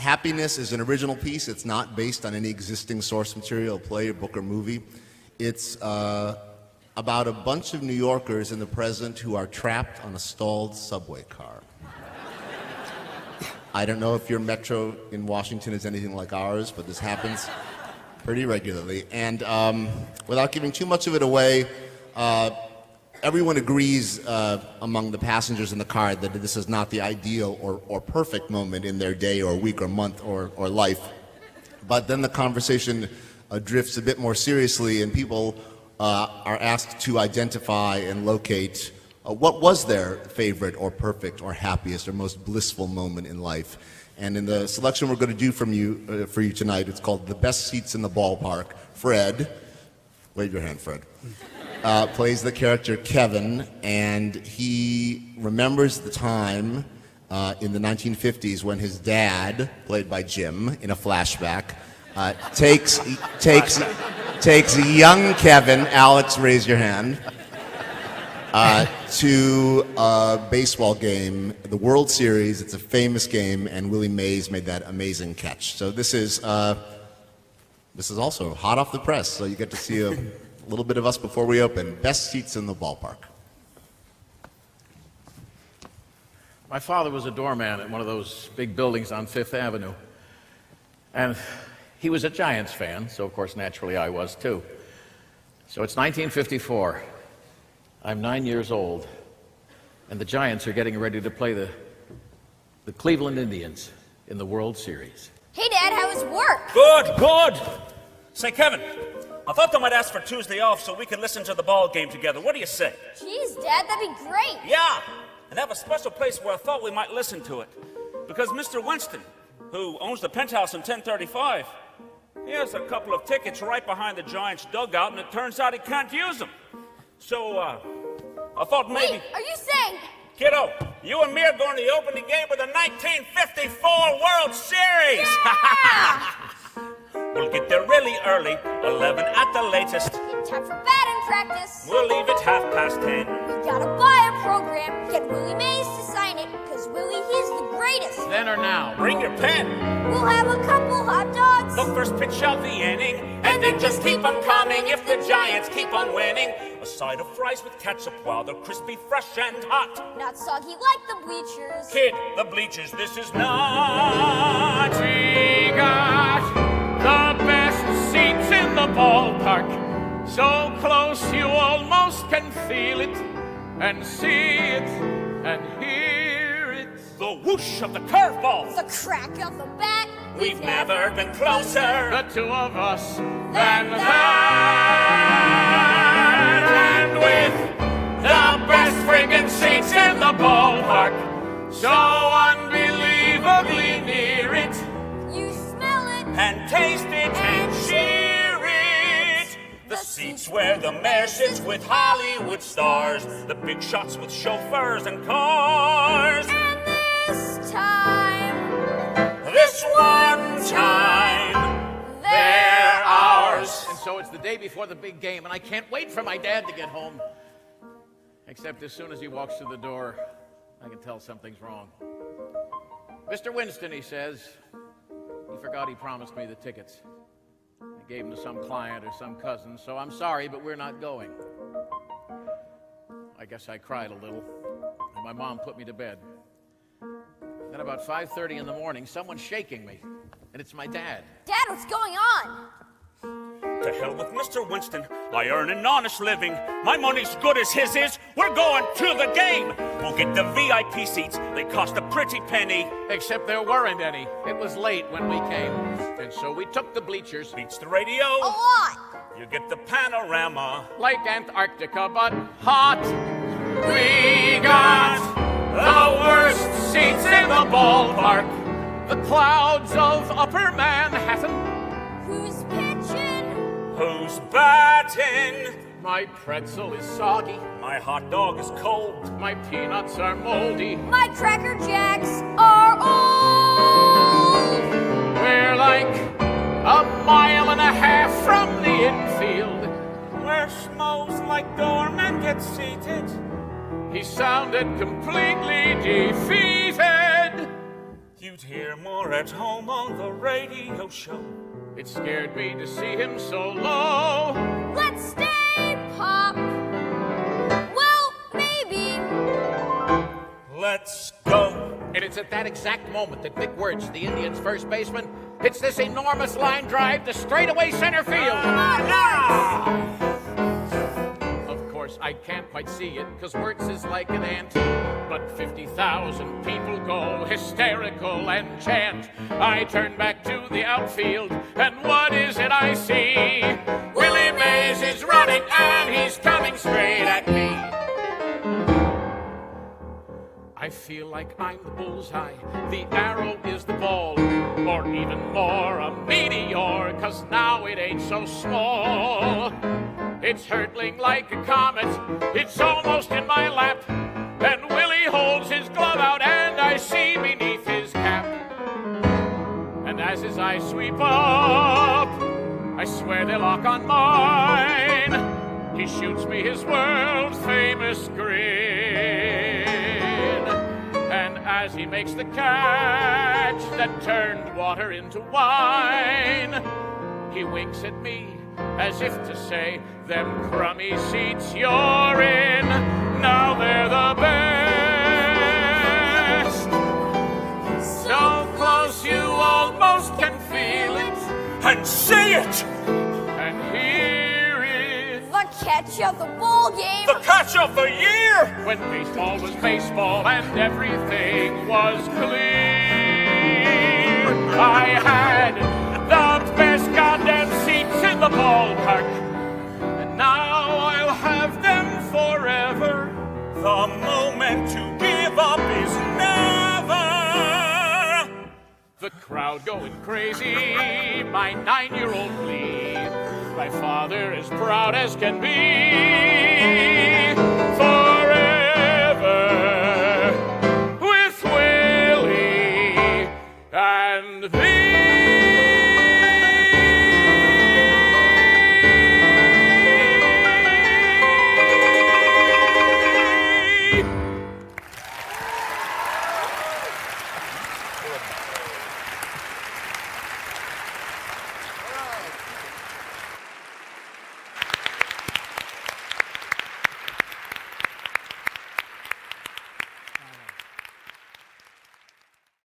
Happiness is an original piece. It's not based on any existing source material, play, or book, or movie. It's about a bunch of New Yorkers in the present who are trapped on a stalled subway car. I don't know if your metro in Washington is anything like ours, but this happens pretty regularly. And without giving too much of it away, everyone agrees among the passengers in the car that this is not the ideal or perfect moment in their day or week or month or life. But then the conversation drifts a bit more seriously, and people are asked to identify and locate what was their favorite or perfect or happiest or most blissful moment in life. And in the selection we're going to do for you tonight, it's called The Best Seats in the Ballpark. Fred, wave your hand, Fred, plays the character Kevin, and he remembers the time in the 1950s when his dad, played by Jim in a flashback, takes young Kevin, Alex, raise your hand, to a baseball game, the World Series. It's a famous game, and Willie Mays made that amazing catch. So this is also hot off the press, so you get to see a little bit of us before we open. Best Seats in the Ballpark. My father was a doorman at one of those big buildings on Fifth Avenue, and he was a Giants fan, so of course naturally I was too. So it's 1954. I'm 9 years old, and the Giants are getting ready to play the Cleveland Indians in the World Series. Hey, Dad, how was work? Good. Say, Kevin, I thought they might ask for Tuesday off so we could listen to the ball game together. What do you say? Jeez, Dad, that'd be great. Yeah, and have a special place where I thought we might listen to it. Because Mr. Winston, who owns the penthouse in 1035, he has a couple of tickets right behind the Giants' dugout, and it turns out he can't use them. So, I thought maybe... Wait, are you saying... Kiddo, you and me are going to the opening game of the 1954 World Series! Yeah! We'll get there really early, 11 at the latest. In time for batting practice. We'll leave at 10:30. We gotta buy a program, get Willie Mays to sign it, because Willie, he's the greatest. Then or now? Bring your pen. We'll have a couple hot dogs. The first pitch of the inning, and then just keep them coming if the Giants keep on winning. A side of fries with ketchup while they're crispy, fresh, and hot. Not soggy like the bleachers. Kid, the bleachers, this is not. We got the best seats in the ballpark, so close you almost can feel it, and see it, and hear it. The whoosh of the curveball. The crack of the bat. We've never been closer. The two of us, Than that, and with the best friggin' seats in the ballpark, so unbelievably near it. You smell it. and taste it and cheer it. The seats where the mayor sits with Hollywood stars, the big shots with chauffeurs and cars. And this one time, they're ours. And so it's the day before the big game, and I can't wait for my dad to get home. Except as soon as he walks through the door, I can tell something's wrong. Mr. Winston, he says, he forgot he promised me the tickets. I gave them to some client or some cousin, so I'm sorry, but we're not going. I guess I cried a little, and my mom put me to bed. Then about 5:30 in the morning, someone's shaking me, and it's my dad. Dad, what's going on? To hell with Mr. Winston. I earn an honest living. My money's good as his is. We're going to the game. We'll get the VIP seats. They cost a pretty penny. Except there weren't any. It was late when we came, and so we took the bleachers. Beats the radio. A lot. You get the panorama. Like Antarctica, but hot. we got the worst seats in the ballpark. The clouds of Upper Manhattan. Who's pitching? Who's batting? My pretzel is soggy. My hot dog is cold. My peanuts are moldy. My Cracker Jacks are old. We're like a mile and a half from the infield. Where schmoes like doormen get seated. He sounded completely defeated. You You'd hear more at home on the radio show. It scared me to see him so low. Let's stay, Pop. Well, maybe. Let's go. And it's at that exact moment that Vic Wirtz, the Indians' first baseman, hits this enormous line drive to straightaway center field. Of course, I can't quite see it, because Wirtz is like an ant. But 50,000 people go hysterical and chant. I turn back to the outfield, and what is it I see? Willie Mays is running, and he's coming straight at me. I feel like I'm the bullseye, the arrow is the ball, or even more a meteor, 'cause now it ain't so small. It's hurtling like a comet, it's almost in my lap, and Willie holds his glove out and I see beneath his cap. And as his eyes sweep up, I swear they'll lock on mine. He shoots me his world-famous grin. And as he makes the catch that turned water into wine, he winks at me as if to say, them crummy seats you're in, now they're the best. So close you almost can feel it And see it! and hear it. The catch of the ball game. The catch of the year! When baseball was baseball and everything was clear, I had the best goddamn seats in the ballpark, and now I'll have them forever. The moment to give up is never. The crowd going crazy, my 9-year-old plea. My father as proud as can be.